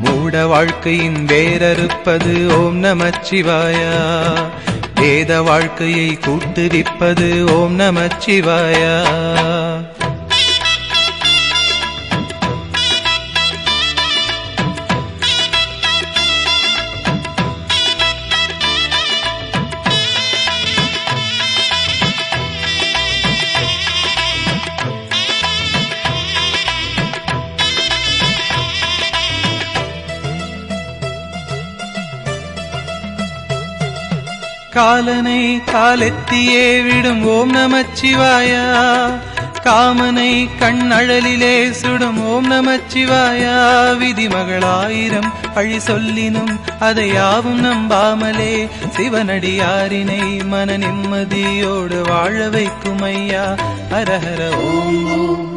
மூட வாழ்க்கையின் வேரறுப்பது ஓம் நமச்சிவாயா. வேத வாழ்க்கையை கூட்டுவிப்பது ஓம் நமச்சிவாயா. காலனை காலெத்தியே விடும் ஓம் நமச்சிவாயா. காமனை கண்ணழலிலே சுடும் ஓம் நமச்சிவாயா. விதிமகளாயிரம் பழி சொல்லினும் அதை யாவும் நம்பாமலே சிவனடியாரினை மன நிம்மதியோடு வாழ வைக்கும் ஐயா. ஹரஹர ஓம் ஓம்